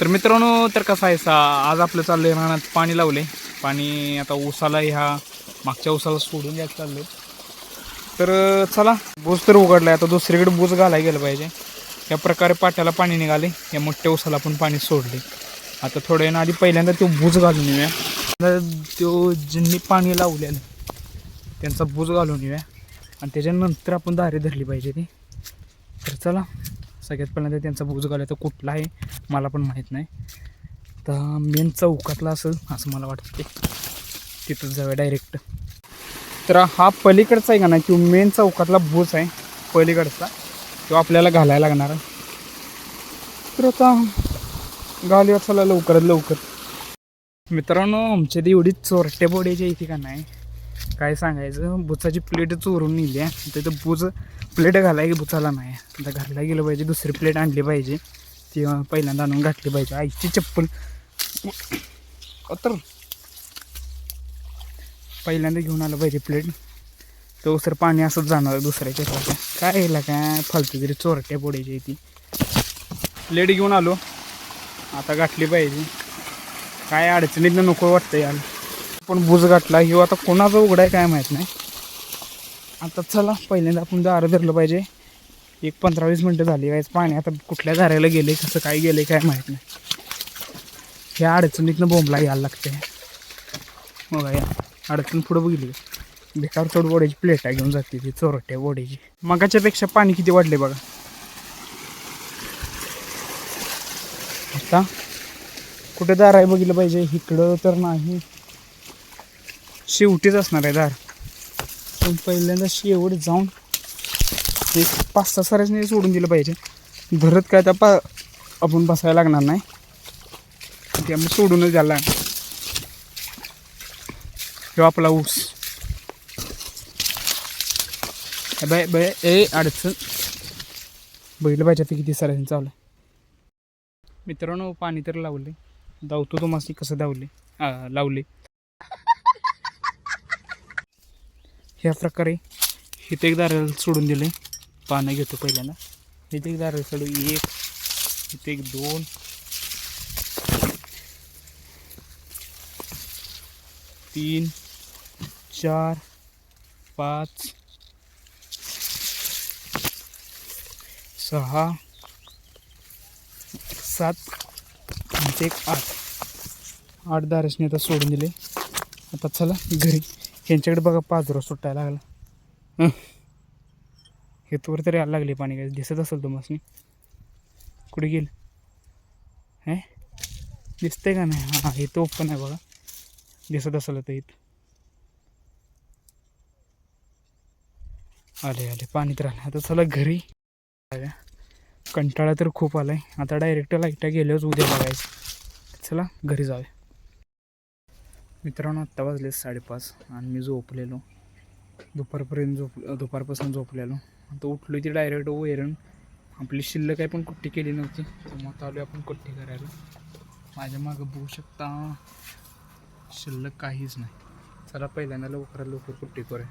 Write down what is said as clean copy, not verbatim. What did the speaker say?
तर मित्रांनो, तर कसं आहे आज आपलं चाललंय रानात पाणी लावले. पाणी आता ऊसाला ह्या मागच्या ऊसाला सोडून द्यायचं चाललंय. तर चला, बूज तर उघडलाय, आता दुसरीकडे बूज घालायला गेलं पाहिजे. या प्रकारे पाट्याला पाणी निघाले, या मोठ्या ऊसाला पण पाणी सोडले. आता थोड्या वेळानं आधी पहिल्यांदा तो बूज घालून येऊया. तो ज्यांनी पाणी लावलेलं त्यांचा बूज घालून येऊया आणि त्याच्यानंतर आपण दारे धरली पाहिजे ती. तर चला, सगळ्यात पहिल्यांदा त्यांचा बूज घालायचा कुठला आहे मला पण माहीत नाही. तर मेन चौकातला असेल असं मला वाटतं, तिथंच जाऊया डायरेक्ट. तर हा पलीकडचा आहे का नाही, तो मेन चौकातला बूज आहे पलीकडचा, तो आपल्याला घालायला लागणार. तर आता घालूया चला लवकरात लवकर. मित्रांनो, आमच्या ती एवढी चोरट्या बोड्याच्या इथे का नाही काय सांगायचं, बुचाची प्लेट चोरून नेली आहे. तिथं बुच प्लेट घालाय की बुचाला नाही. आता घालायला गेलं पाहिजे, दुसरी प्लेट आणली पाहिजे, ती पहिल्यांदा आणून घातली पाहिजे. आईची चप्पल तर पहिल्यांदा घेऊन आलं पाहिजे प्लेट. तो सर पाणी असंच जाणार दुसऱ्याच्या काय यायला काय फालतू तरी चोरट्या पोड्याची ती. प्लेट घेऊन आलो, आता गाठली पाहिजे. काय अडचणीतनं नको वाटतं याला. पण बूज गाठला ह्यो आता कोणाचा उघडाय काय माहीत नाही. आता चला पहिल्यांदा आपण दारं धरलं पाहिजे. एक 15-20 मिनटं झाली काय पाणी आता कुठल्या दाराला गेले, कसं काय गेले काय माहीत नाही. ह्या अडचणीतनं बोंबला यायला लागते. बघा या अडचण पुढं बघितली, बेकार चोड बोड्याची प्लेटा घेऊन जाते ती चोरट्या बोड्याची. मगाच्या पेक्षा पाणी किती वाढले बघा. आता कुठे दार आहे बघितलं पाहिजे, इकडं तर नाही, शेवटीच असणार आहे दार. पण पहिल्यांदा शेवट जाऊन एक 5-6 साऱ्याने सोडून दिलं पाहिजे. धरत काय तर आपण बसायला लागणार नाही, त्यामुळे सोडूनच द्यायला लागणार. किंवा आपला ऊस बाय बाय अडचण बघितलं पाहिजे ते किती साऱ्याने चावलं. मित्रांनो, पाणी तर लावले, धावतो तो मासे कसं लावले. ह्या प्रकारे इथे एक दाराला सोडून दिले. पानं घेतो पहिल्यांदा, इथे एक दाराला सोडू, एक इथे एक 2 3 4 5 6 7 आणि एक 8 दारसने आता सोडून दिले. आता चला घरी. ह्यांच्याकडे बघा पाजरा सुटायला लागला. हे तोवर तरी यायला लागले पाणी, काय दिसत असेल तुम्हाला. कुठे गेल हे दिसतंय का नाही? हां, हे तो ओपन आहे बघा, दिसत असेल तर इथं. आले पाणी तर आलं. आता चला घरी. कंटाळा तर खूप आलाय. आता डायरेक्ट लाईटा गेल्यावर उद्या बघायचं. चला घरी जाऊया. मित्रांनो, आत्ता वाजले 5:30 आणि मी झोपलेलो दुपारपासून झोपलेलो. आता उठलो ती डायरेक्ट वैरण आपली शिल्लक आहे पण कुट्टी केली नव्हती, मग आलो आपण कुट्टी करायला. माझ्या मागं बघू शकता शिल्लक काहीच नाही. चला पहिल्यांदा लवकर कुट्टी करूया.